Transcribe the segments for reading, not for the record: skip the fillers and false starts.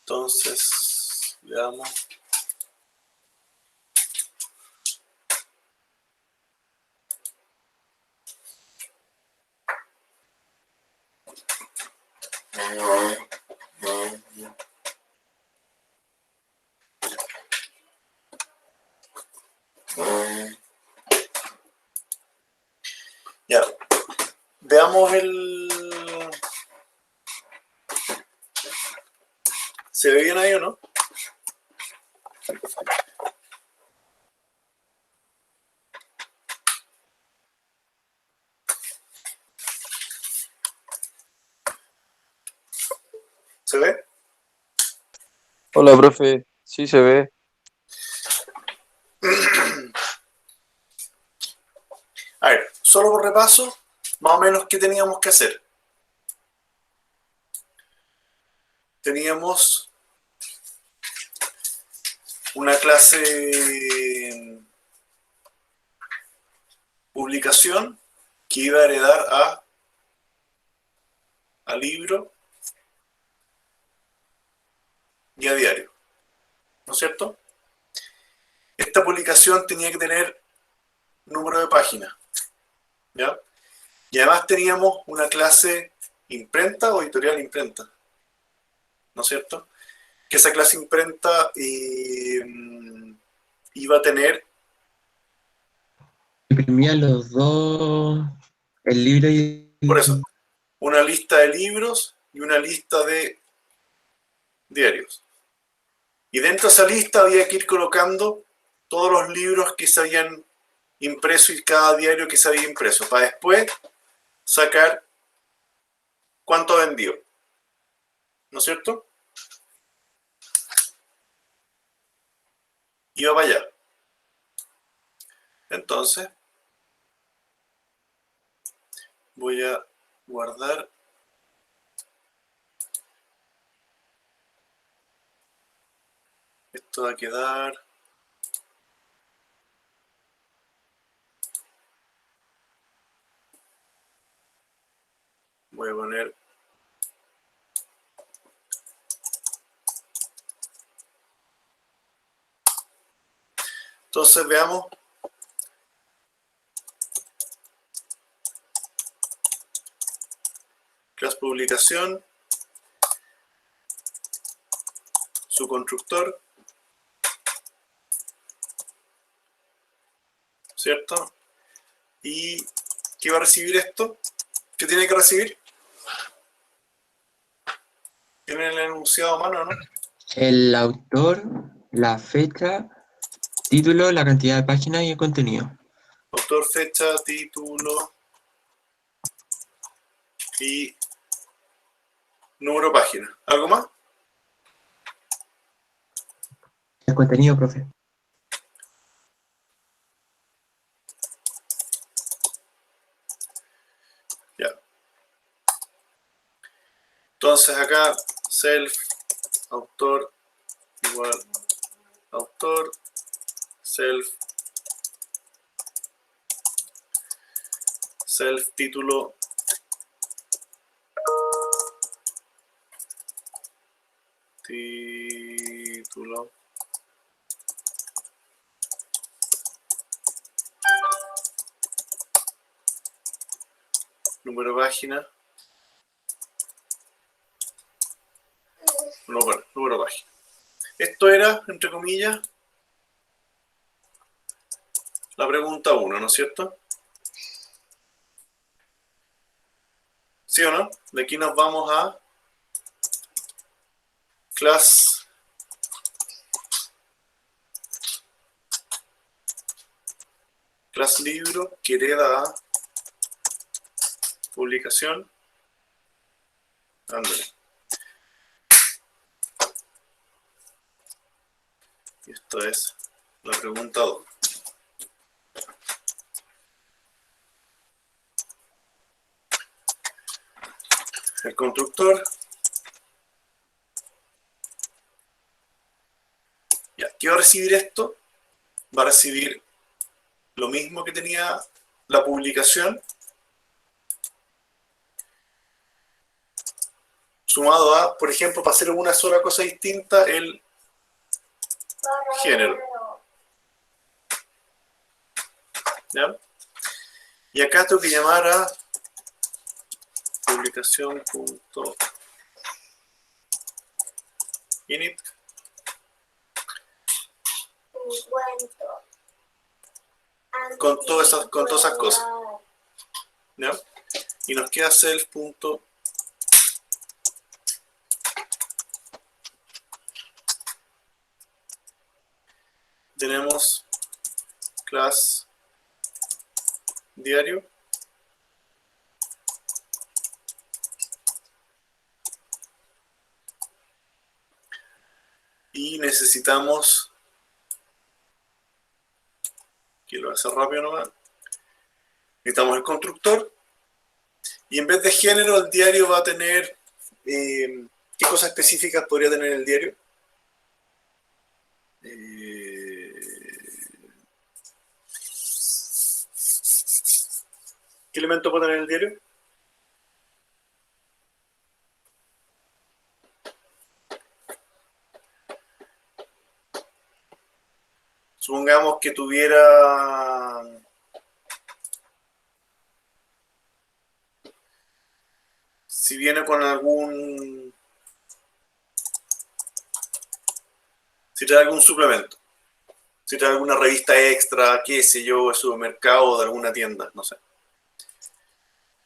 Entonces, veamos. Ya, veamos el... ¿Se ve bien ahí o no? ¿Se ve? Hola, profe. Sí, se ve. A ver, solo por repaso, más o menos, ¿qué teníamos que hacer? Teníamos una clase publicación que iba a heredar a libro y a diario, ¿no es cierto? Esta publicación tenía que tener número de páginas, ¿ya? Y además teníamos una clase imprenta o editorial imprenta, ¿no es cierto? Que esa clase imprenta iba a tener... Imprimía los dos, el libro y Por eso, una lista de libros y una lista de diarios. Y dentro de esa lista había que ir colocando todos los libros que se habían impreso y cada diario que se había impreso, para después sacar cuánto vendió, ¿no es cierto? Iba para allá. Entonces, voy a guardar esto, va a quedar... Voy a poner... Entonces veamos. Clase publicación. Su constructor. ¿Cierto? ¿Y qué va a recibir esto? ¿Qué tiene que recibir? ¿Tiene el enunciado a mano o no? el autor, la fecha, título, la cantidad de páginas y el contenido. Autor, fecha, título y número de página. ¿Algo más? El contenido, profe. Ya. Entonces acá self, autor, igual, autor, self, título, número de página, número de página. Esto era, entre comillas, la pregunta 1, ¿no es cierto? ¿Sí o no? De aquí nos vamos a class libro que hereda a publicación. Ándale. Y esto es la pregunta 2. El constructor. Ya, ¿qué va a recibir esto? Va a recibir lo mismo que tenía la publicación, sumado a, por ejemplo, para hacer una sola cosa distinta, el género. ¿Ya? Y acá tengo que llamar a publicación.init con todas esas cosas. ¿Ya? Y nos queda self. Tenemos class diario. Y necesitamos, que lo voy a hacer rápido nomás, necesitamos el constructor. Y en vez de género, el diario va a tener, ¿qué cosas específicas podría tener el diario? ¿Qué elemento puede tener el diario? Supongamos que tuviera... Si viene con algún... Si trae algún suplemento. Si trae alguna revista extra, qué sé yo, de supermercado o de alguna tienda, no sé.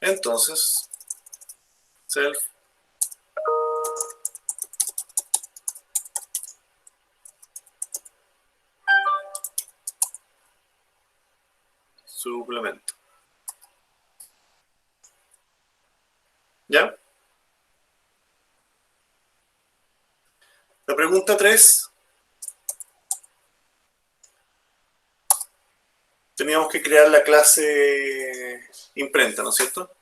Entonces, self suplemento. ¿Ya? La pregunta 3. Teníamos que crear la clase imprenta, ¿no es cierto?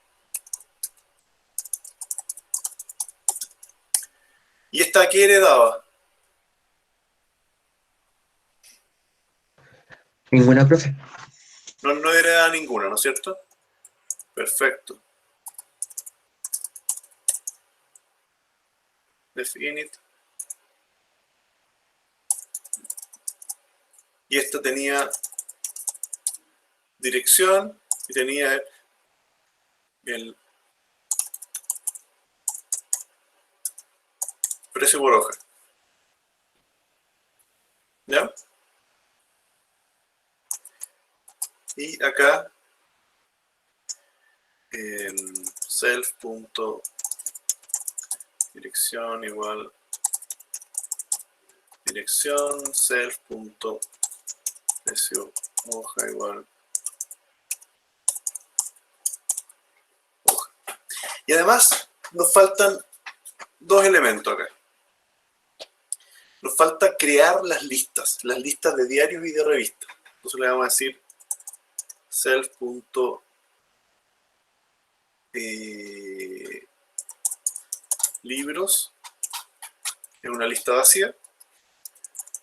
¿Y esta qué heredaba? Ninguna, profe. No hereda ninguna, ¿no es cierto? Perfecto. Definit. Y esta tenía dirección y tenía el precio por hoja. ¿Ya? Y acá self.dirección igual dirección, self.precio hoja igual hoja. Y además nos faltan dos elementos acá. Nos falta crear las listas de diarios y de revistas. Entonces le vamos a decir self.libros en una lista vacía,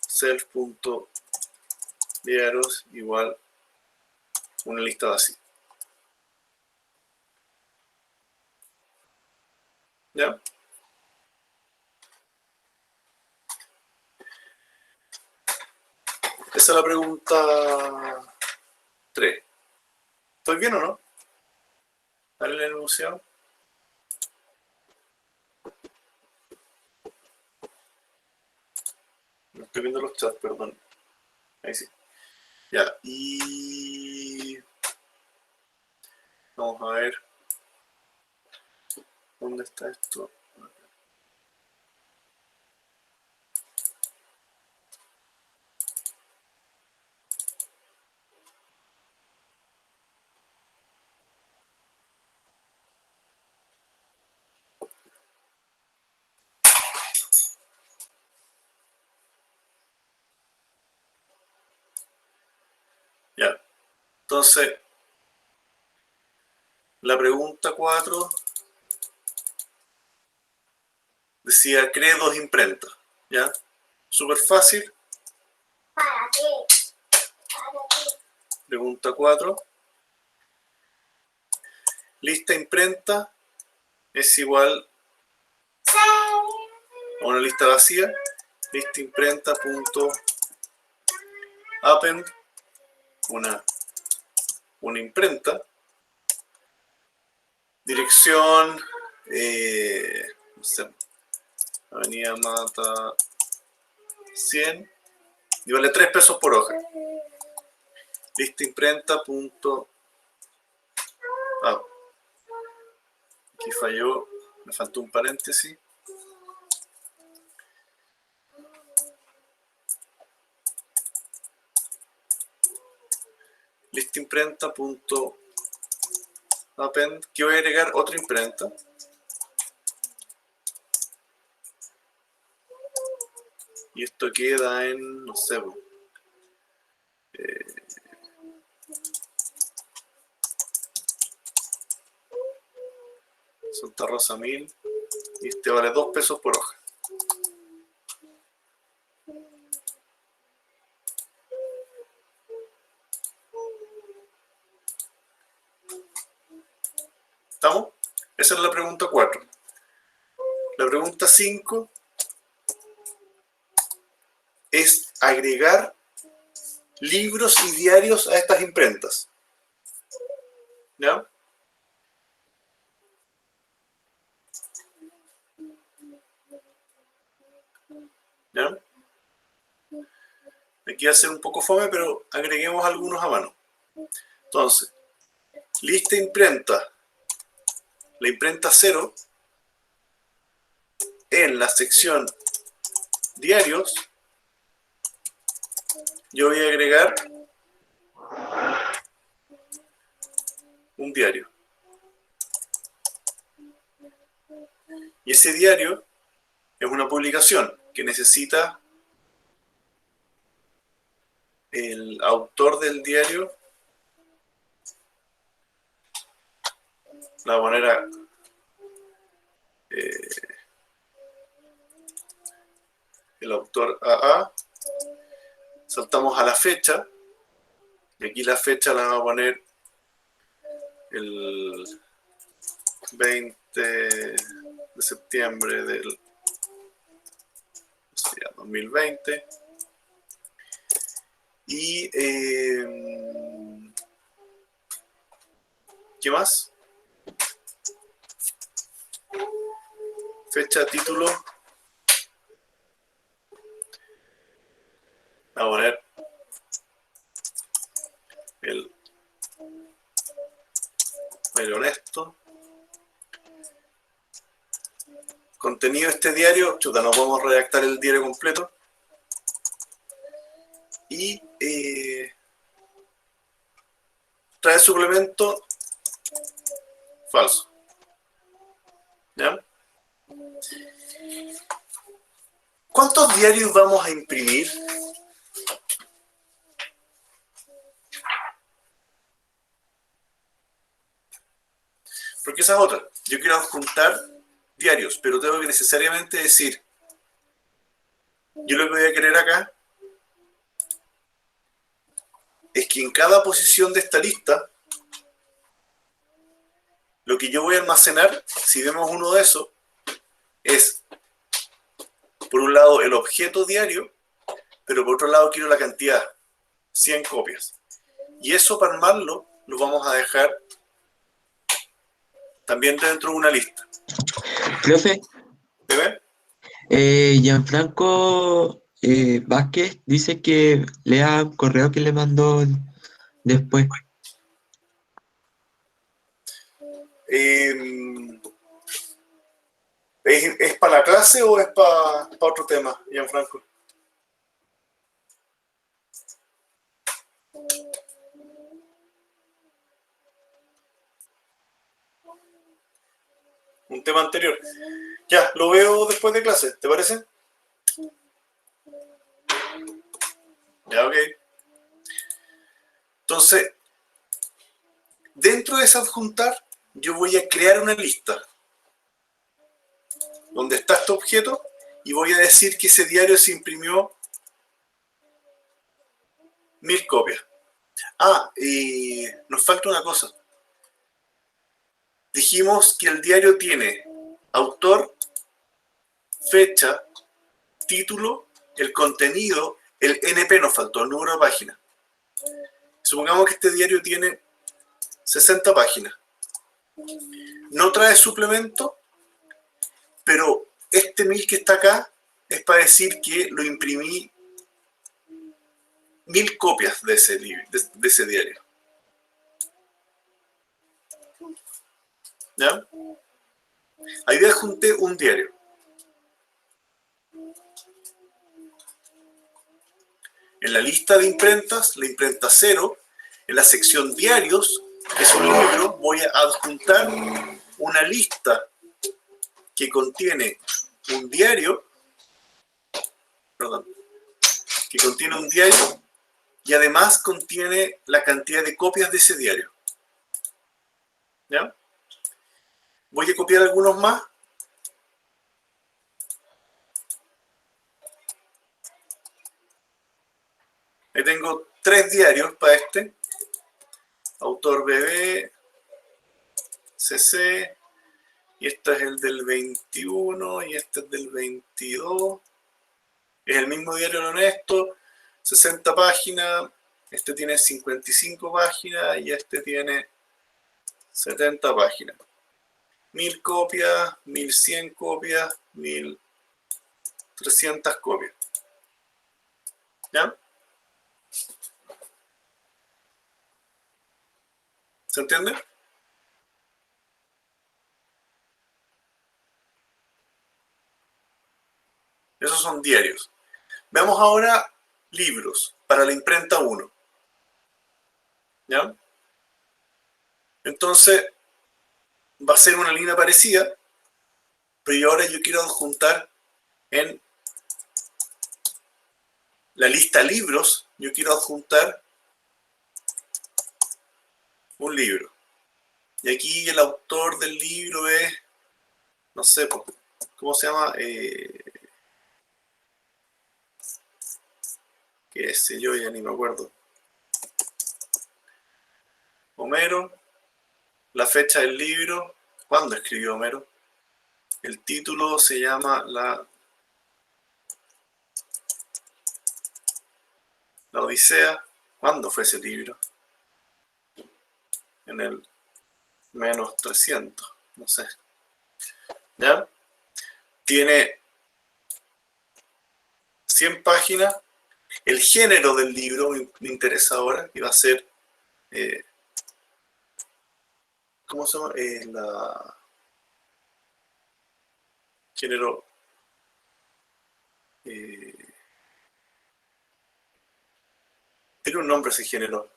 self.diarios igual una lista vacía. ¿Ya? Esa es la pregunta 3. ¿Estoy bien o no? Dale la enunciado. No estoy viendo los chats, perdón. Ahí sí. Ya, y... Vamos a ver. ¿Dónde está esto? Ya. Entonces, la pregunta 4 decía, cree dos imprentas. ¿Ya? Súper fácil. ¿Para qué? ¿Para qué? Pregunta 4. Lista imprenta es igual a una lista vacía, lista imprenta.append, una imprenta, dirección, no sé, Avenida Mata 100, y vale 3 pesos por hoja. Lista imprenta.app. Aquí falló, me faltó un paréntesis. Lista imprenta.append, que voy a agregar otra imprenta. Y esto queda en, no sé, Santa Rosa 1000, y este vale 2 pesos por hoja. ¿Estamos? Esa es la pregunta 4. La pregunta 5 es agregar libros y diarios a estas imprentas. ¿Ya? ¿Ya? Aquí va a ser un poco fome, pero agreguemos algunos a mano. Entonces, lista imprenta, la imprenta 0, en la sección diarios, yo voy a agregar un diario. Y ese diario es una publicación que necesita el autor del diario. La manera el autor AA. Saltamos a la fecha. Y aquí la fecha la vamos a poner el 20 de septiembre del 2020. Y ¿qué más? Fecha, título. Vamos a poner el honesto. Contenido de este diario, chuta, no podemos redactar el diario completo. Y trae suplemento falso. ¿Ya? ¿Cuántos diarios vamos a imprimir? Porque esa es otra. Yo quiero adjuntar diarios, pero tengo que necesariamente decir, yo lo que voy a querer acá es que en cada posición de esta lista, lo que yo voy a almacenar, si vemos uno de esos, es, por un lado, el objeto diario, pero por otro lado quiero la cantidad, 100 copias. Y eso, para armarlo, lo vamos a dejar también dentro de una lista. Profe, ¿Ve? Gianfranco Vázquez dice que lea un correo que le mandó después. ¿Es para la clase o es para otro tema, Gianfranco? Un tema anterior. Ya, lo veo después de clase, ¿te parece? Ya, ok. Entonces, dentro de ese adjuntar, yo voy a crear una lista donde está este objeto y voy a decir que ese diario se imprimió 1000 copias. Ah, y nos falta una cosa. Dijimos que el diario tiene autor fecha, título, el contenido, el NP nos faltó, el número de páginas. Supongamos que este diario tiene 60 páginas. No trae suplemento, pero este 1000 que está acá es para decir que lo imprimí 1000 copias de ese diario. ¿Ya? Ahí ya junté un diario. En la lista de imprentas, la imprenta 0, en la sección diarios, que es un libro, voy a adjuntar una lista que contiene un diario, y además contiene la cantidad de copias de ese diario. ¿Ya? Voy a copiar algunos más. Ahí tengo 3 diarios para este. Autor BB, CC, y este es el del 21, y este es del 22. Es el mismo diario Lo Honesto, 60 páginas, este tiene 55 páginas y este tiene 70 páginas. 1000 copias, 1100 copias, 1300 copias. ¿Ya? ¿Se entiende? Esos son diarios. Veamos ahora libros para la imprenta 1. ¿Ya? Entonces, va a ser una línea parecida, pero ahora yo quiero adjuntar en la lista libros, yo quiero adjuntar un libro. Y aquí el autor del libro es, no sé, ¿cómo se llama? Qué sé yo, ya ni me acuerdo. Homero, la fecha del libro, ¿cuándo escribió Homero? El título se llama La Odisea. ¿Cuándo fue ese libro? En el menos 300, no sé. ¿Ya? Tiene 100 páginas. El género del libro me interesa ahora, y va a ser, ¿cómo se llama? Género, tiene un nombre ese género.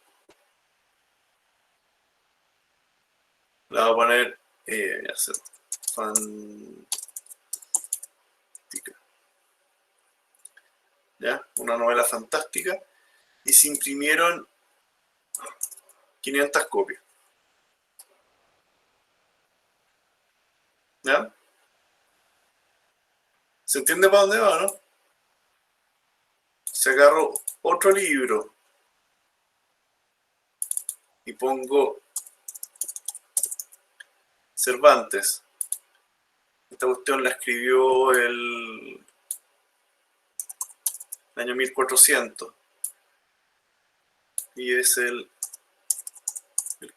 La voy a poner, voy a hacer fantástica. ¿Ya? Una novela fantástica. Y se imprimieron 500 copias. ¿Ya? ¿Se entiende para dónde va, no? Se agarro otro libro y pongo Cervantes. Esta cuestión la escribió el año 1400. Y es el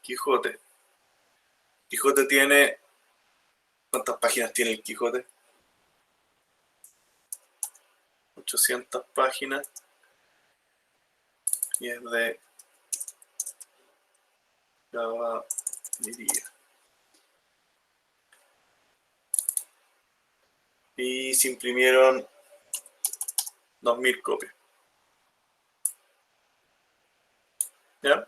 Quijote. Quijote tiene... ¿Cuántas páginas tiene el Quijote? 800 páginas. Y es de caballería. Y se imprimieron 2000 copias. ¿Ya?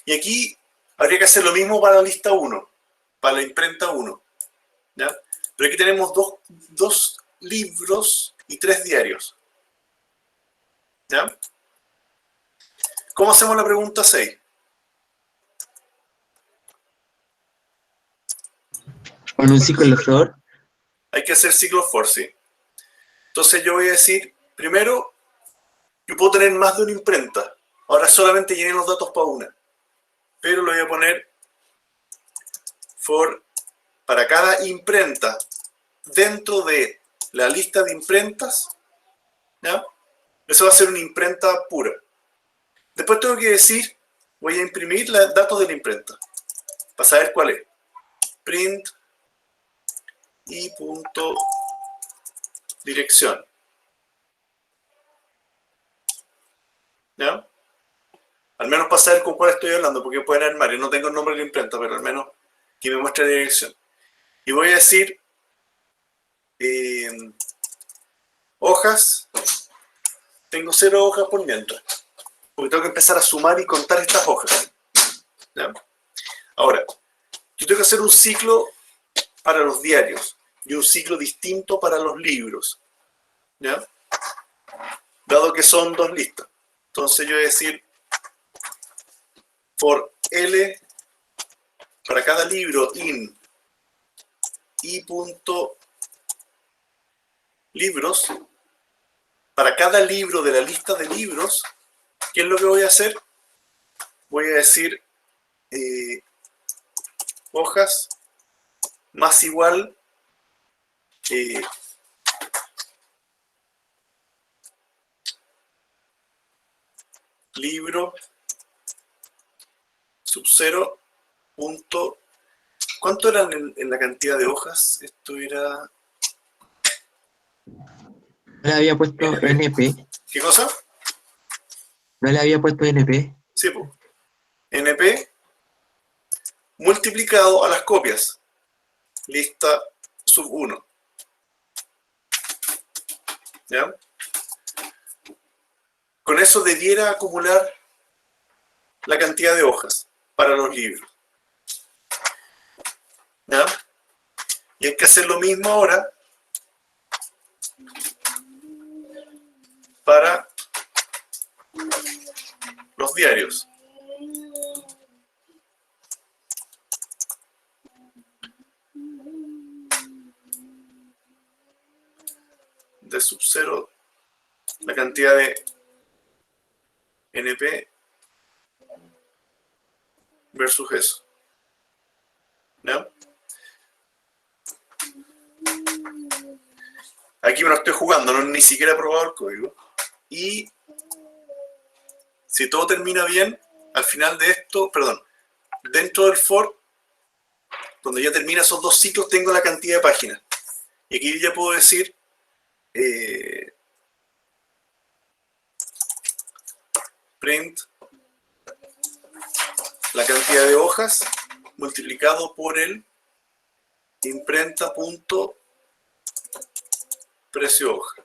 Y aquí habría que hacer lo mismo para la lista 1, para la imprenta 1. ¿Ya? Pero aquí tenemos dos libros y 3 diarios. ¿Ya? ¿Cómo hacemos la pregunta 6? ¿Con un ciclo lector? Hay que hacer ciclos for, sí. Entonces yo voy a decir, primero, yo puedo tener más de una imprenta. Ahora solamente llené los datos para una. Pero lo voy a poner for para cada imprenta dentro de la lista de imprentas, ¿ya? Eso va a ser una imprenta pura. Después tengo que decir, voy a imprimir los datos de la imprenta, para saber cuál es. Print y punto dirección. ¿Ya? Al menos para saber con cuál estoy hablando, porque pueden haber varios. No tengo el nombre de la imprenta, pero al menos que me muestre la dirección. Y voy a decir hojas. Tengo 0 hojas por mientras, porque tengo que empezar a sumar y contar estas hojas. ¿Ya? Ahora, yo tengo que hacer un ciclo para los diarios y un ciclo distinto para los libros, ¿ya? Dado que son 2 listas. Entonces yo voy a decir for L para cada libro in y punto libros. Para cada libro de la lista de libros, ¿qué es lo que voy a hacer? Voy a decir hojas más igual libro sub 0 punto. ¿Cuánto eran en la cantidad de hojas? Esto era... No le había puesto NP. ¿Qué cosa? No le había puesto NP. Sí, pues. NP multiplicado a las copias. Lista sub 1. ¿Ya? Con eso debiera acumular la cantidad de hojas para los libros. ¿Ya? Y hay que hacer lo mismo ahora para los diarios. De sub 0 la cantidad de NP versus eso. ¿Ya? Aquí me lo estoy jugando, no ni siquiera he probado el código. Y si todo termina bien, al final de esto, perdón, dentro del for, cuando ya termina esos 2 ciclos, tengo la cantidad de páginas. Y aquí ya puedo decir print la cantidad de hojas multiplicado por el imprenta punto precio hoja.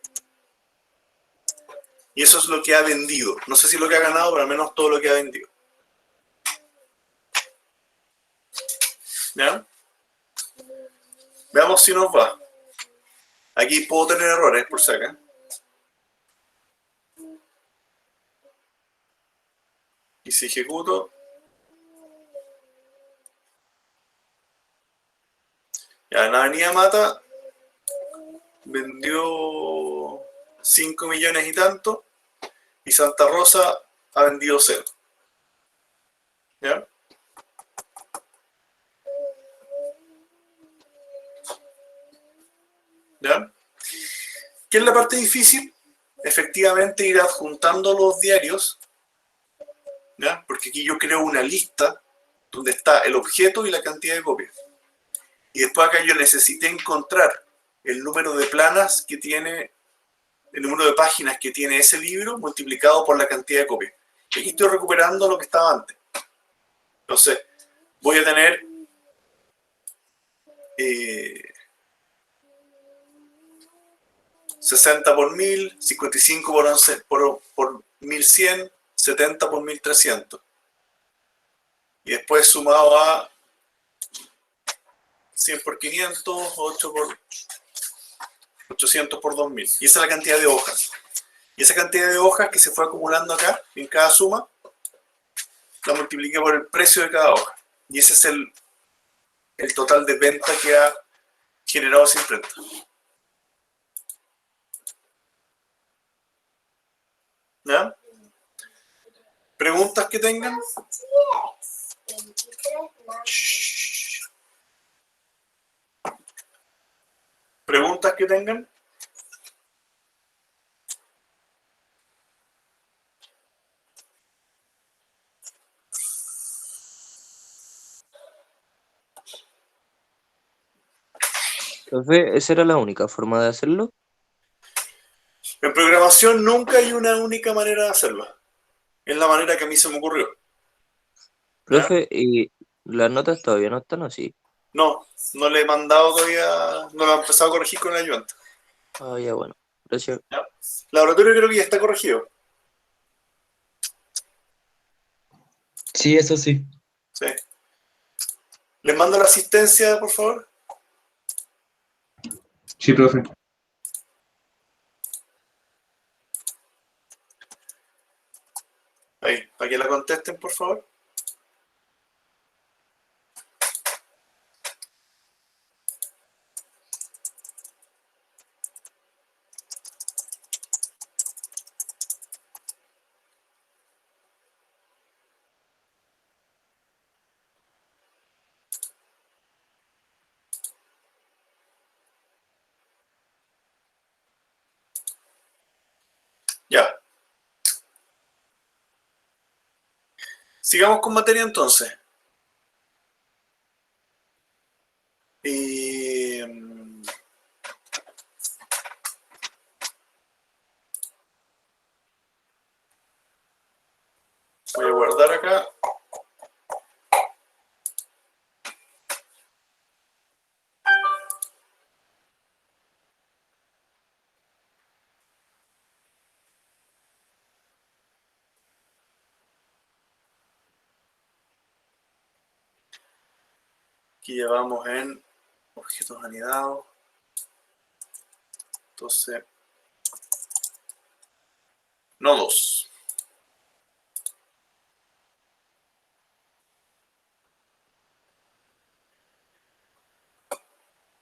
Y eso es lo que ha vendido. No sé si lo que ha ganado, pero al menos todo lo que ha vendido. ¿Ya? Veamos si nos va. Aquí puedo tener errores, por si acá. Y si ejecuto... Ya, en Avenida Mata vendió 5 millones y tanto, y Santa Rosa ha vendido 0. ¿Ya? ¿Ya? ¿Qué es la parte difícil? Efectivamente ir adjuntando los diarios, ¿ya? Porque aquí yo creo una lista donde está el objeto y la cantidad de copias. Y después acá yo necesité encontrar el número de planas que tiene, el número de páginas que tiene ese libro multiplicado por la cantidad de copias. Y aquí estoy recuperando lo que estaba antes. Entonces, voy a tener 60 por 1000, 55 por 1100, 70 por 1300. Y después sumado a 100 por 500, 8 por 800 por 2000. Y esa es la cantidad de hojas. Y esa cantidad de hojas que se fue acumulando acá, en cada suma, la multipliqué por el precio de cada hoja. Y ese es el total de venta que ha generado esa imprenta. ¿Ya? ¿Preguntas que tengan? 23 más Shh. ¿Preguntas que tengan? Profe, ¿esa era la única forma de hacerlo? En programación nunca hay una única manera de hacerlo. Es la manera que a mí se me ocurrió. ¿Ya? Profe, ¿y las notas todavía no están así? No, no le he mandado todavía, no lo he empezado a corregir con el ayudante. Ah, ya, bueno. Gracias. ¿Ya? Laboratorio creo que ya está corregido. Sí, eso sí. Sí. ¿Les mando la asistencia, por favor? Sí, profe. Ahí, para que la contesten, por favor. Ya. Sigamos con materia entonces. Y... voy a guardar acá. Aquí llevamos en objetos anidados. Entonces, nodos.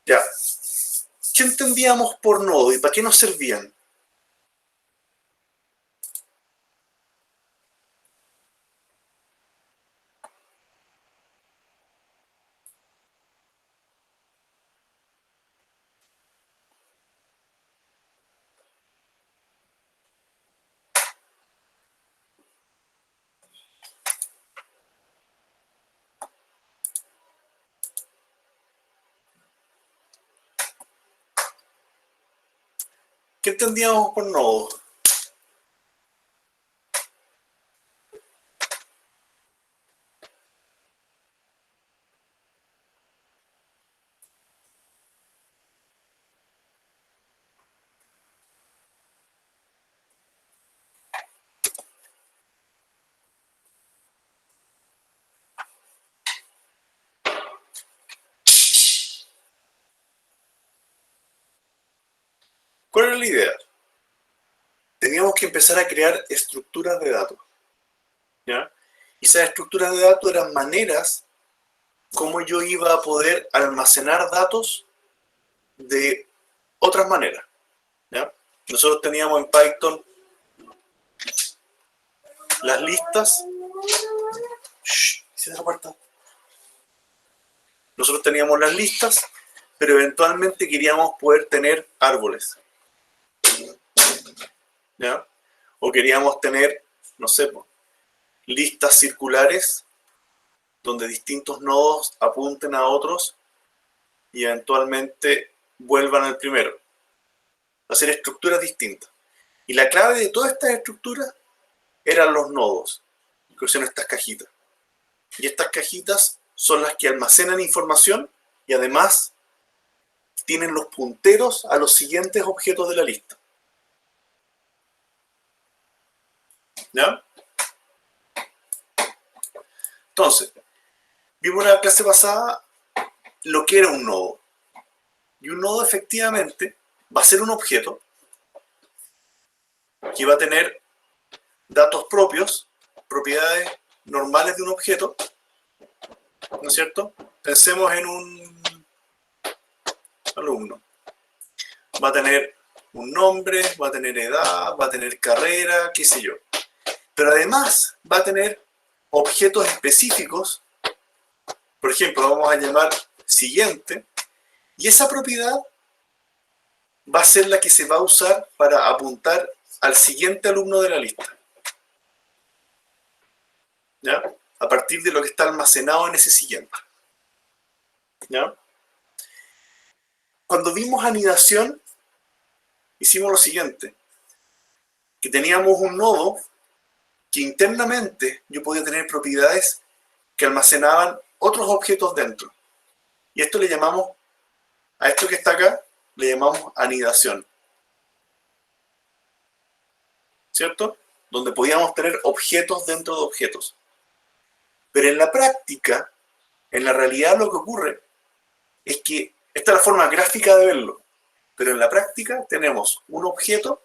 Ya. ¿Qué entendíamos por nodo y para qué nos servían? ¿Qué entendíamos por nodo? ¿Cuál era la idea? Teníamos que empezar a crear estructuras de datos. ¿Ya? Y esas estructuras de datos eran maneras como yo iba a poder almacenar datos de otras maneras. ¿Ya? Nosotros teníamos en Python las listas. Shh, cierra la puerta. Nosotros teníamos las listas, pero eventualmente queríamos poder tener árboles. ¿Ya? O queríamos tener, no sé, listas circulares donde distintos nodos apunten a otros y eventualmente vuelvan al primero. Hacer estructuras distintas. Y la clave de todas estas estructuras eran los nodos, que son estas cajitas. Y estas cajitas son las que almacenan información y además tienen los punteros a los siguientes objetos de la lista. ¿Ya? Entonces, vimos en la clase pasada lo que era un nodo. Y un nodo efectivamente va a ser un objeto que va a tener datos propios, propiedades normales de un objeto, ¿no es cierto? Pensemos en un alumno. Va a tener un nombre, va a tener edad, va a tener carrera, qué sé yo. Pero además va a tener objetos específicos, por ejemplo, vamos a llamar siguiente, y esa propiedad va a ser la que se va a usar para apuntar al siguiente alumno de la lista. ¿Ya? A partir de lo que está almacenado en ese siguiente. ¿Ya? cuando vimos anidación, hicimos lo siguiente, que teníamos un nodo que internamente yo podía tener propiedades que almacenaban otros objetos dentro. Y esto le llamamos, a esto que está acá, le llamamos anidación. ¿Cierto? Donde podíamos tener objetos dentro de objetos. Pero en la práctica, en la realidad lo que ocurre es que esta es la forma gráfica de verlo. Pero en la práctica tenemos un objeto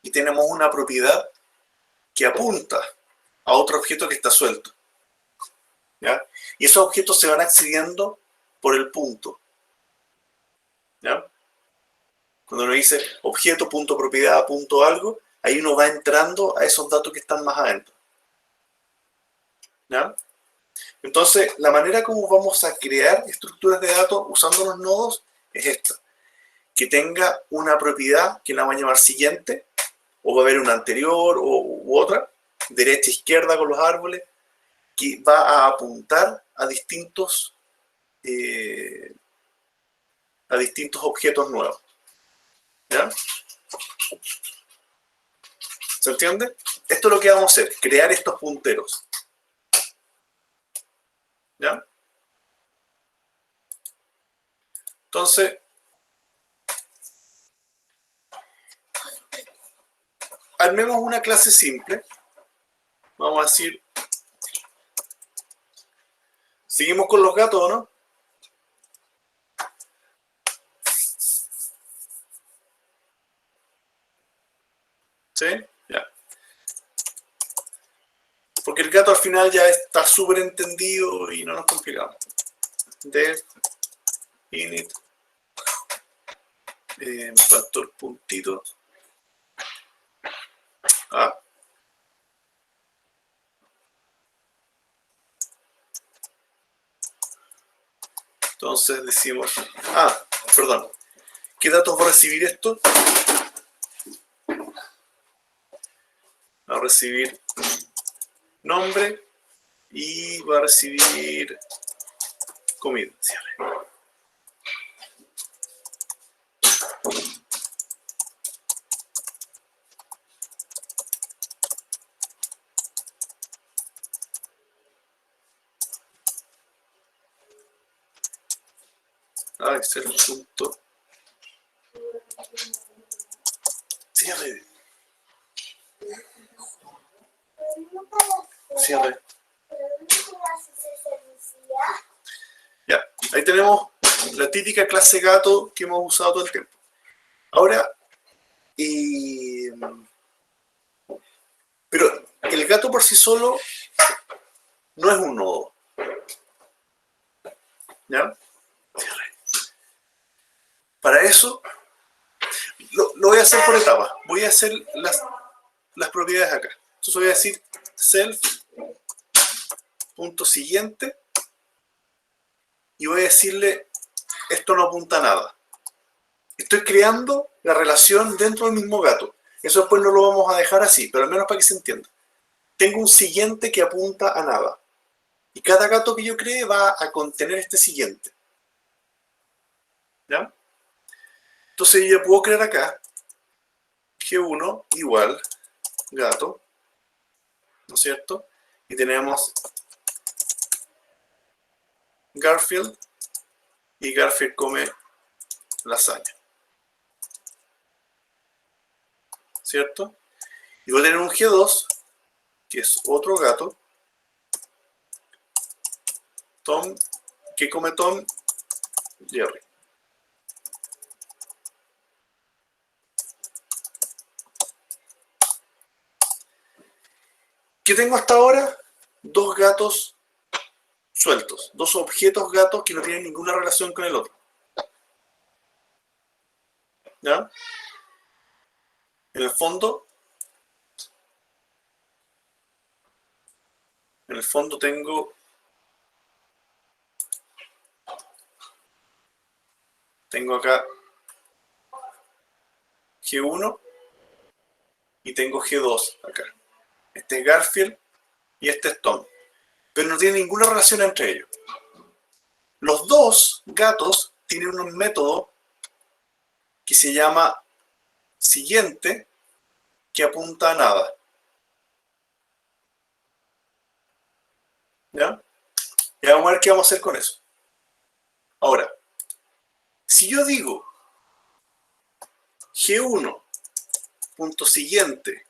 y tenemos una propiedad que apunta a otro objeto que está suelto. ¿Ya? Y esos objetos se van accediendo por el punto. ¿Ya? Cuando uno dice objeto, punto propiedad, punto algo, ahí uno va entrando a esos datos que están más adentro. ¿Ya? Entonces, la manera como vamos a crear estructuras de datos usando los nodos es esta. Que tenga una propiedad que la vamos a llamar siguiente, o va a haber una anterior u otra, derecha, izquierda con los árboles, que va a apuntar a distintos objetos nuevos. ¿Ya? ¿Se entiende? Esto es lo que vamos a hacer, crear estos punteros. ¿Ya? Entonces, armemos una clase simple. Vamos a decir, ¿seguimos con los gatos o no? ¿Sí? Ya. Porque el gato al final ya está súper entendido y no nos complicamos. Def, init, factor puntito. Entonces decimos, perdón, ¿qué datos va a recibir esto? Va a recibir nombre y va a recibir comida. Cierre. Excel punto. Cierre. Cierre. Ya, ahí tenemos la típica clase gato que hemos usado todo el tiempo. Ahora, pero el gato por sí solo no es un nodo. ¿Ya? Cierre. Para eso, lo voy a hacer por etapas. Voy a hacer las propiedades acá. Entonces voy a decir self.siguiente y voy a decirle esto no apunta a nada. Estoy creando la relación dentro del mismo gato. Eso después no lo vamos a dejar así, pero al menos para que se entienda. Tengo un siguiente que apunta a nada. Y cada gato que yo cree va a contener este siguiente. ¿Ya? Entonces yo ya puedo crear acá G1 igual gato, ¿no es cierto? Y tenemos Garfield y Garfield come lasaña, ¿cierto? Y voy a tener un G2 que es otro gato, Tom, que come Tom, Jerry. ¿Qué tengo hasta ahora? Dos gatos sueltos, dos objetos gatos que no tienen ninguna relación con el otro. ¿Ya? En el fondo tengo acá G1 y tengo G2 acá. Este es Garfield y este es Tom. Pero no tiene ninguna relación entre ellos. Los dos gatos tienen un método que se llama siguiente, que apunta a nada. ¿Ya? Y vamos a ver qué vamos a hacer con eso. Ahora, si yo digo G1 punto siguiente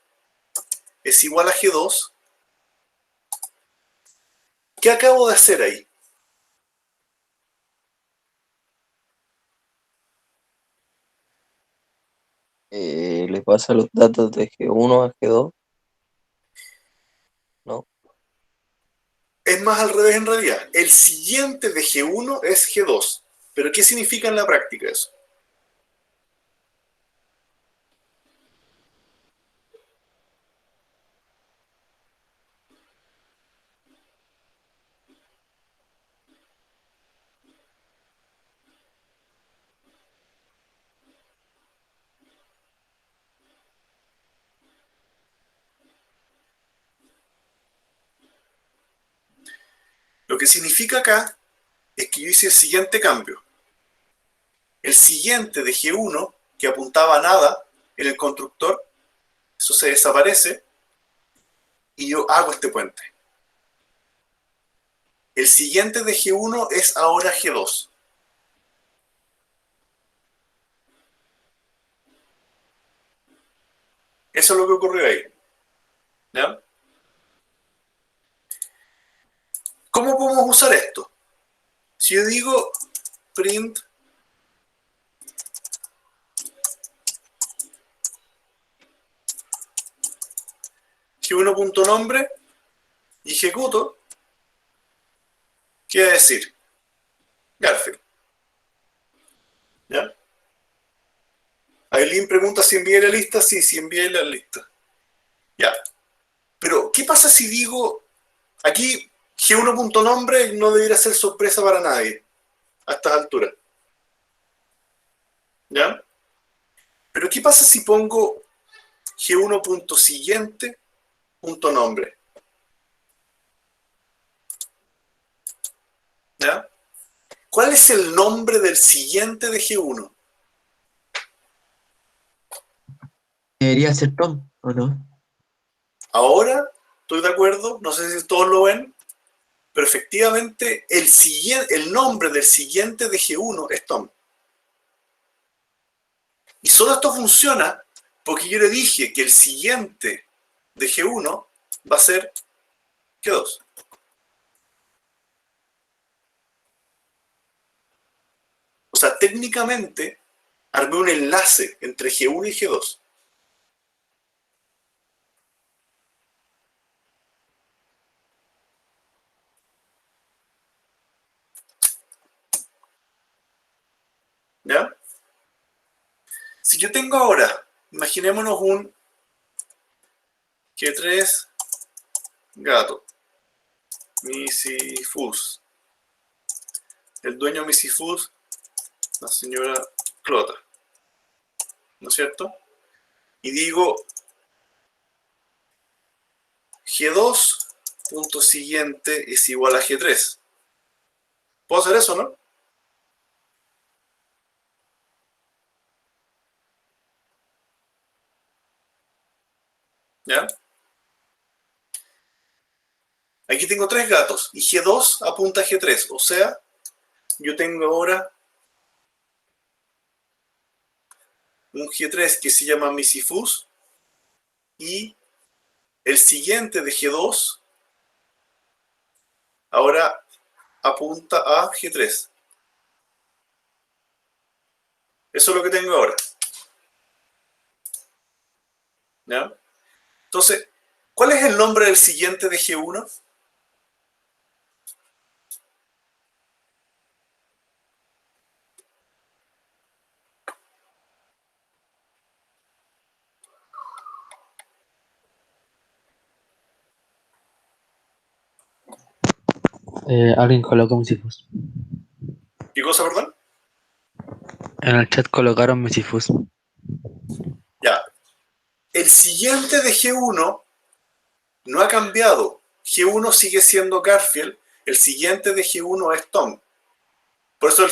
es igual a G2, ¿qué acabo de hacer ahí? Le pasa los datos de G1 a G2, ¿no? Es más al revés en realidad. El siguiente de G1 es G2. ¿Pero qué significa en la práctica eso? Lo que significa acá es que yo hice el siguiente cambio. El siguiente de G1, que apuntaba a nada en el constructor, eso se desaparece y yo hago este puente. El siguiente de G1 es ahora G2. Eso es lo que ocurrió ahí. ¿Ya? ¿Cómo podemos usar esto? Si yo digo print G1.nombre y ejecuto, ¿qué va a decir? Garfield. ¿Ya? Aileen pregunta si envié la lista. Sí, sí envié la lista. Ya. Pero, ¿qué pasa si digo... Aquí, G1.nombre no debería ser sorpresa para nadie a estas alturas. ¿Ya? Pero, ¿qué pasa si pongo G1.siguiente.nombre? ¿Ya? ¿Cuál es el nombre del siguiente de G1? Debería ser Tom, ¿o no? Ahora, estoy de acuerdo, no sé si todos lo ven, pero efectivamente el nombre del siguiente de G1 es Tom. Y solo esto funciona porque yo le dije que el siguiente de G1 va a ser G2. O sea, técnicamente armé un enlace entre G1 y G2. ¿Ya? Si yo tengo ahora, imaginémonos un G3 gato, Misifus. El dueño de Misifus, la señora Clota, ¿no es cierto? Y digo G2 punto siguiente es igual a G3. ¿Puedo hacer eso, no? ¿Ya? Aquí tengo tres gatos y G2 apunta a G3. O sea, yo tengo ahora un G3 que se llama Misifus y el siguiente de G2 ahora apunta a G3. Eso es lo que tengo ahora. ¿Ya? Entonces, ¿cuál es el nombre del siguiente de G1? Alguien colocó Misifus. ¿Qué cosa, perdón? En el chat colocaron Misifus. Ya. El siguiente de G1 no ha cambiado. G1 sigue siendo Garfield. El siguiente de G1 es Tom. Por eso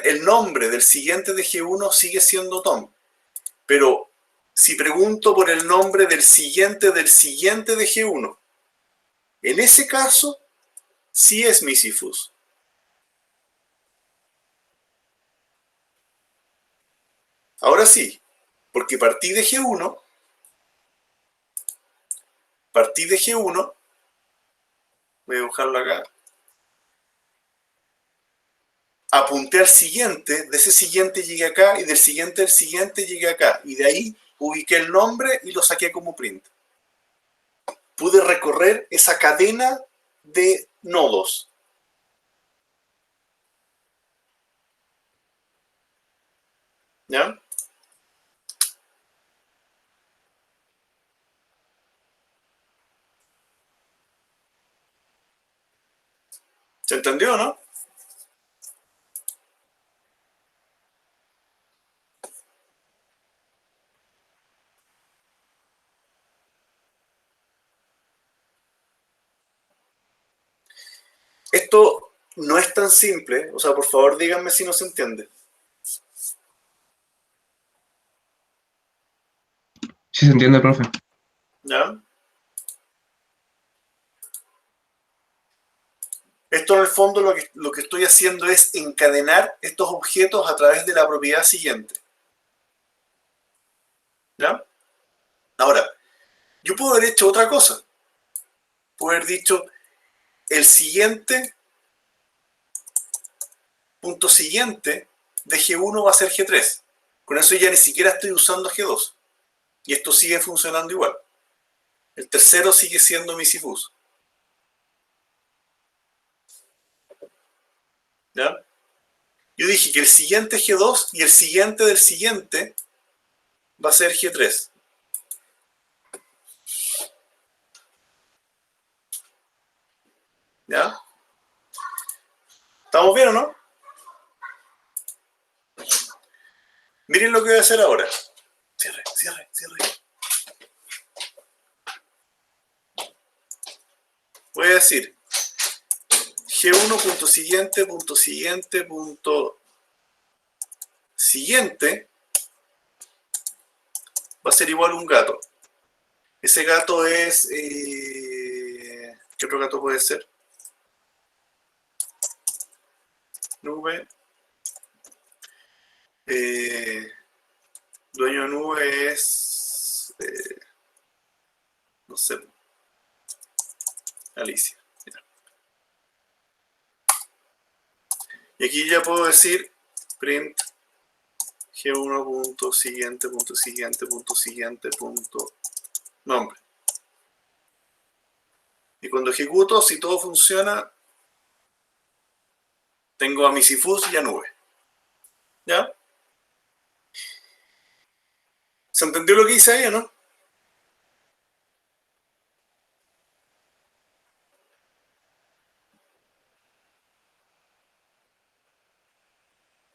el nombre del siguiente de G1 sigue siendo Tom. Pero si pregunto por el nombre del siguiente de G1, en ese caso, sí es Misifus. Ahora sí, porque partí de G1, voy a dibujarlo acá, apunté al siguiente, de ese siguiente llegué acá, y del siguiente al siguiente llegué acá, y de ahí ubiqué el nombre y lo saqué como print. Pude recorrer esa cadena de nodos. ¿Ya? ¿Se entendió, no? Esto no es tan simple, o sea, por favor díganme si no se entiende. Sí se entiende, profe. ¿Ya? Esto en el fondo lo que estoy haciendo es encadenar estos objetos a través de la propiedad siguiente. ¿Ya? Ahora, yo puedo haber hecho otra cosa. Puedo haber dicho el siguiente, punto siguiente de G1 va a ser G3. Con eso ya ni siquiera estoy usando G2. Y esto sigue funcionando igual. El tercero sigue siendo Misifus. ¿Ya? Yo dije que el siguiente es G2 y el siguiente del siguiente va a ser G3. ¿Ya? ¿Estamos bien o no? Miren lo que voy a hacer ahora. Cierre. Voy a decir G1.siguiente va a ser igual a un gato. Ese gato es... ¿qué otro gato puede ser? Nube. Dueño de nube es... no sé. Alicia. Ya. Y aquí ya puedo decir print G1.siguiente.nombre. Y cuando ejecuto, si todo funciona, tengo a Misifus y a nube. ¿Ya? ¿Se entendió lo que hice ahí o no?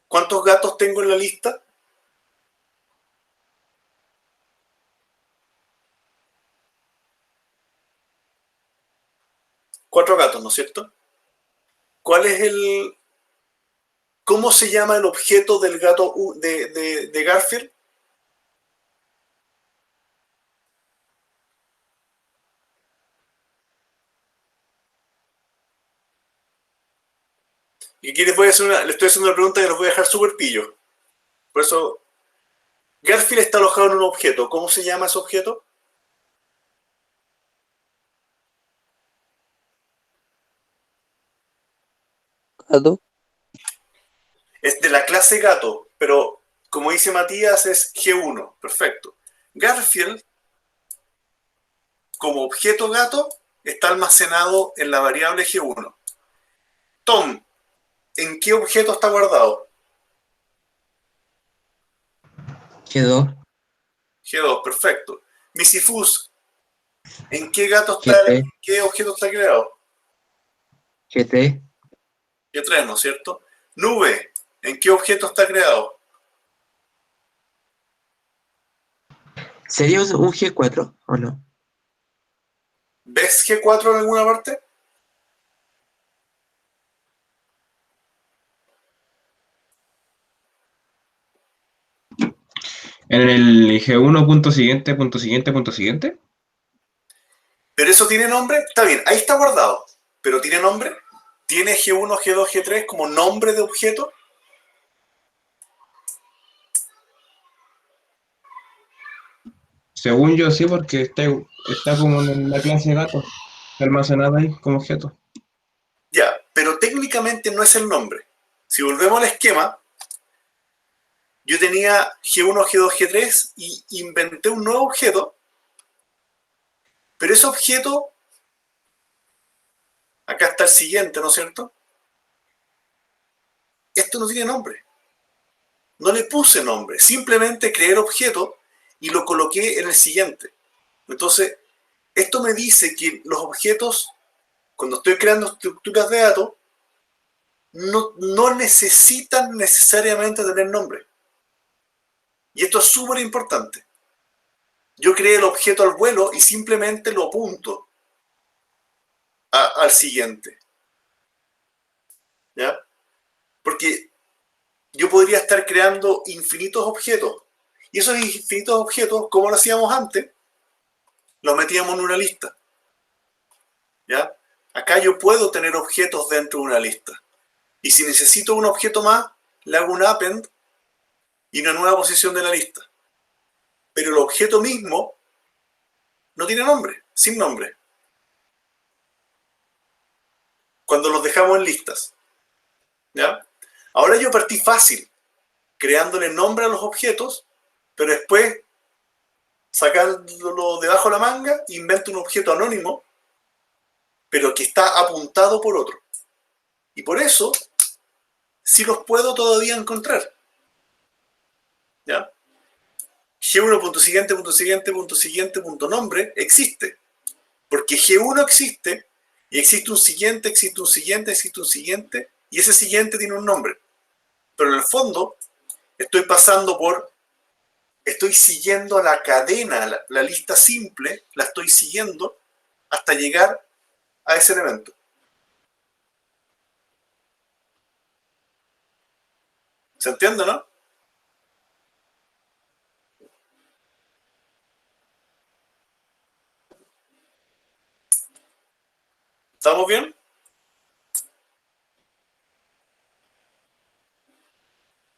¿Cuántos gatos tengo en la lista? Cuatro gatos, ¿no es cierto? ¿Cuál es el... ¿Cómo se llama el objeto del gato de Garfield? Y aquí le estoy haciendo una pregunta que los voy a dejar súper pillo. Por eso, Garfield está alojado en un objeto. ¿Cómo se llama ese objeto? Gato. Es de la clase gato, pero como dice Matías es G1. Perfecto. Garfield, como objeto gato, está almacenado en la variable G1. Tom, ¿en qué objeto está guardado? G2, G2, perfecto. Misifus, ¿en qué gato está, GT, en qué objeto está creado? GT, G3, ¿no es cierto? Nube, ¿en qué objeto está creado? ¿sería un G4 o no? ¿Ves G4 en alguna parte? En el G1 punto siguiente, punto siguiente, punto siguiente. Pero eso tiene nombre, está bien, ahí está guardado, pero tiene nombre, tiene G1, G2, G3 como nombre de objeto. Según yo sí, porque está como en la clase gato, almacenada ahí como objeto. Ya, pero técnicamente no es el nombre. Si volvemos al esquema, yo tenía G1, G2, G3 y inventé un nuevo objeto, pero ese objeto, acá está el siguiente, ¿no es cierto? Esto no tiene nombre. No le puse nombre, simplemente creé el objeto y lo coloqué en el siguiente. Entonces, esto me dice que los objetos, cuando estoy creando estructuras de datos, no necesitan necesariamente tener nombre. Y esto es súper importante. Yo creé el objeto al vuelo y simplemente lo apunto al siguiente. ¿Ya? Porque yo podría estar creando infinitos objetos. Y esos infinitos objetos, como lo hacíamos antes, los metíamos en una lista. ¿Ya? Acá yo puedo tener objetos dentro de una lista. Y si necesito un objeto más, le hago un append y una nueva posición de la lista. Pero el objeto mismo no tiene nombre, sin nombre. Cuando los dejamos en listas. ¿Ya? Ahora yo partí fácil, creándole nombre a los objetos, pero después, sacándolo debajo de la manga, invento un objeto anónimo, pero que está apuntado por otro. Y por eso, sí los puedo todavía encontrar. ¿Ya? G1 punto siguiente, punto siguiente, punto siguiente, punto nombre, existe. Porque G1 existe, y existe un siguiente, existe un siguiente, existe un siguiente, y ese siguiente tiene un nombre. Pero en el fondo, estoy siguiendo la cadena, la lista simple, la estoy siguiendo hasta llegar a ese elemento. ¿Se entiende, no? ¿Estamos bien?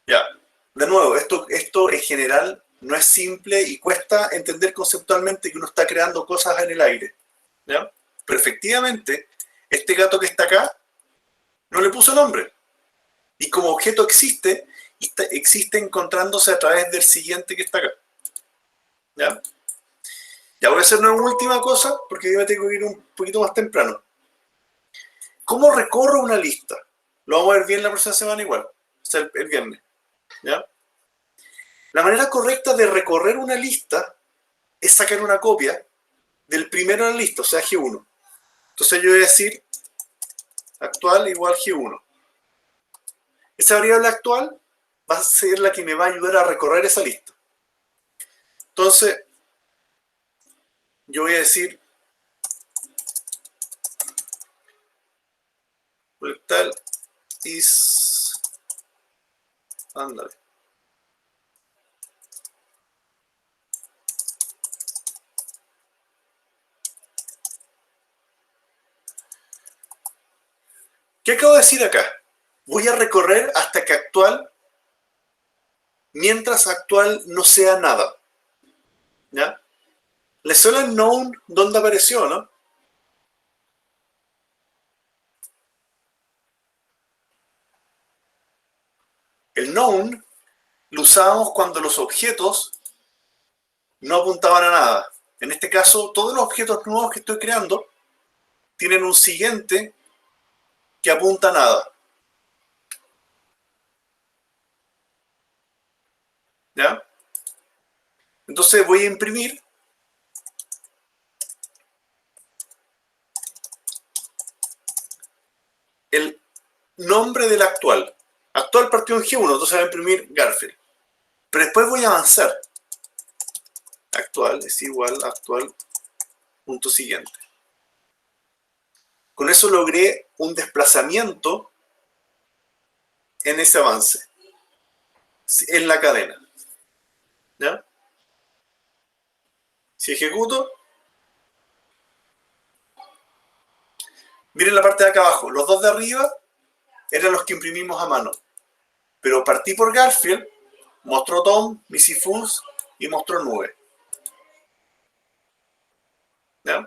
Ya. De nuevo, esto en general no es simple y cuesta entender conceptualmente que uno está creando cosas en el aire. ¿Ya? Pero efectivamente, este gato que está acá no le puso nombre. Y como objeto existe, y existe encontrándose a través del siguiente que está acá. ¿Ya? Ya voy a hacer una última cosa, porque yo me tengo que ir un poquito más temprano. ¿Cómo recorro una lista? Lo vamos a ver bien la próxima semana igual, o sea, el viernes. ¿Ya? La manera correcta de recorrer una lista es sacar una copia del primero en la lista, o sea, G1. Entonces yo voy a decir actual igual G1. Esa variable actual va a ser la que me va a ayudar a recorrer esa lista. Entonces, yo voy a decir tal is, ándale. ¿Qué acabo de decir acá? Voy a recorrer hasta que actual, mientras actual no sea nada. ¿Ya? ¿Les suena el known dónde apareció, no? El known lo usábamos cuando los objetos no apuntaban a nada. En este caso, todos los objetos nuevos que estoy creando tienen un siguiente que apunta a nada. ¿Ya? Entonces voy a imprimir el nombre del actual. Actual partió en G1, entonces voy a imprimir Garfield. Pero después voy a avanzar. Actual es igual a actual punto siguiente. Con eso logré un desplazamiento en ese avance, en la cadena. ¿Ya? Si ejecuto, miren la parte de acá abajo. Los dos de arriba eran los que imprimimos a mano. Pero partí por Garfield, mostró Tom, Missy Fools y mostró Nube. ¿Ya?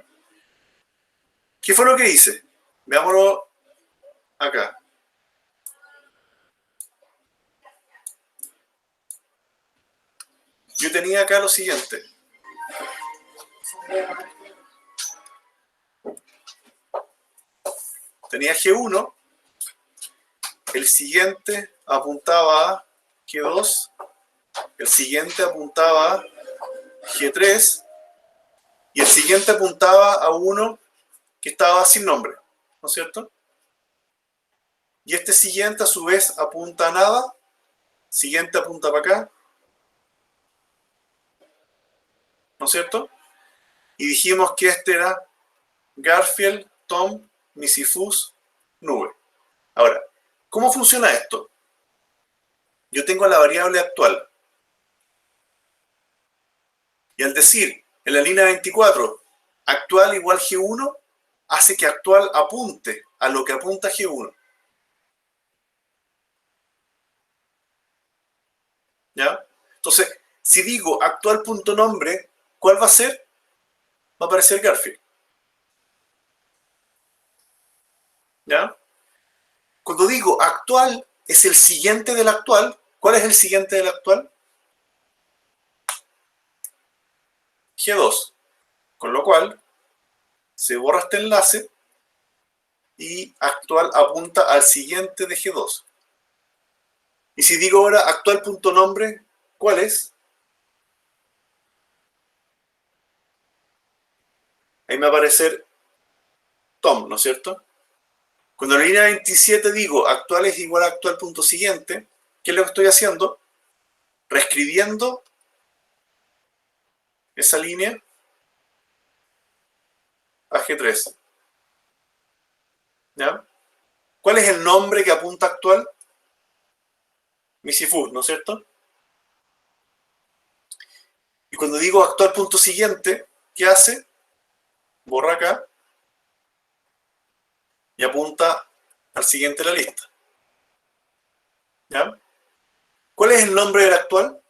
¿Qué fue lo que hice? Veámoslo acá. Yo tenía acá lo siguiente. Tenía G1, el siguiente apuntaba a G2, el siguiente apuntaba a G3 y el siguiente apuntaba a uno que estaba sin nombre, ¿no es cierto? Y este siguiente a su vez apunta a nada, siguiente apunta para acá, ¿no es cierto? Y dijimos que este era Garfield, Tom, Missy Fools, Nube. Ahora, ¿cómo funciona esto? Yo tengo la variable actual. Y al decir en la línea 24, actual igual G1, hace que actual apunte a lo que apunta G1. ¿Ya? Entonces, si digo actual.nombre, ¿cuál va a ser? Va a aparecer Garfield. ¿Ya? Cuando digo actual es el siguiente del actual, ¿cuál es el siguiente del actual? G2. Con lo cual, se borra este enlace y actual apunta al siguiente de G2. Y si digo ahora actual.nombre, ¿cuál es? Ahí me va a aparecer Tom, ¿no es cierto? Cuando en la línea 27 digo actual es igual a actual.siguiente, ¿qué es lo que estoy haciendo? Reescribiendo esa línea a G3. ¿Ya? ¿Cuál es el nombre que apunta actual? Missy Fools, ¿no es cierto? Y cuando digo actual.siguiente, ¿qué hace? Borra acá y apunta al siguiente de la lista. ¿Ya? ¿Cuál es el nombre del actual?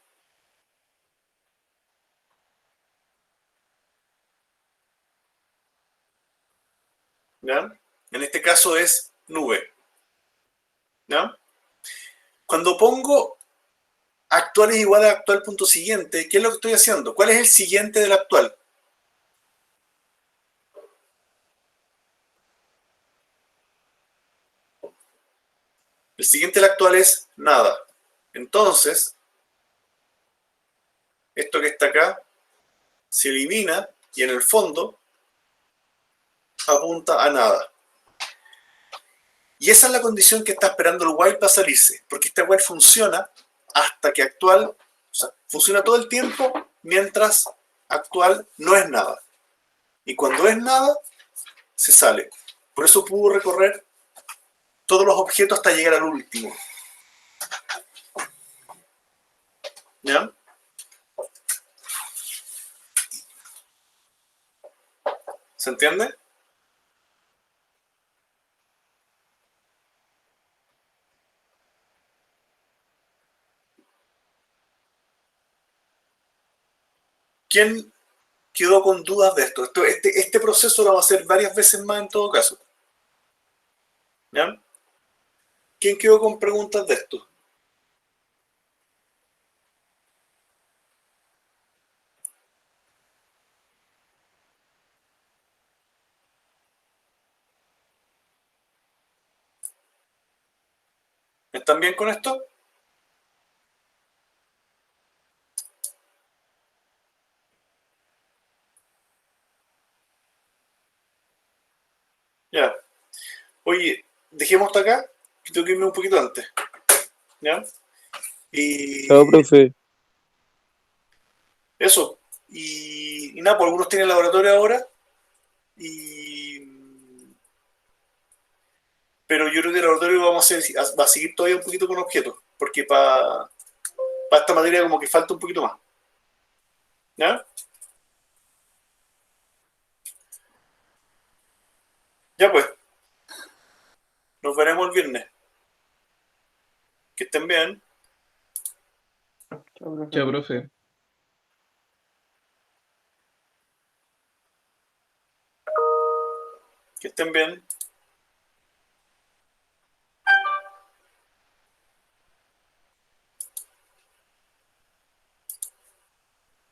¿Ya? En este caso es Nube. ¿Ya? Cuando pongo actual es igual a actual.siguiente, ¿qué es lo que estoy haciendo? ¿Cuál es el siguiente del actual? El siguiente del actual es nada. Entonces, esto que está acá se elimina y en el fondo apunta a nada. Y esa es la condición que está esperando el while para salirse, porque este while funciona hasta que actual, o sea, funciona todo el tiempo mientras actual no es nada. Y cuando es nada, se sale. Por eso pudo recorrer todos los objetos hasta llegar al último. ¿Ya? ¿Se entiende? ¿Quién quedó con dudas de esto? Este proceso lo vamos a hacer varias veces más en todo caso. ¿Ya? ¿Quién quedó con preguntas de esto? ¿Están bien con esto? Ya. Oye, dejemos hasta acá, que tengo que irme un poquito antes. ¿Ya? Y Chao, profe. eso. Y nada, pues algunos tienen laboratorio ahora. Pero yo creo que el laboratorio va a seguir todavía un poquito con objetos. Porque para esta materia como que falta un poquito más. ¿Ya? Ya pues, nos veremos el viernes. Que estén bien. Chao, profe. Chao, profe. Que estén bien.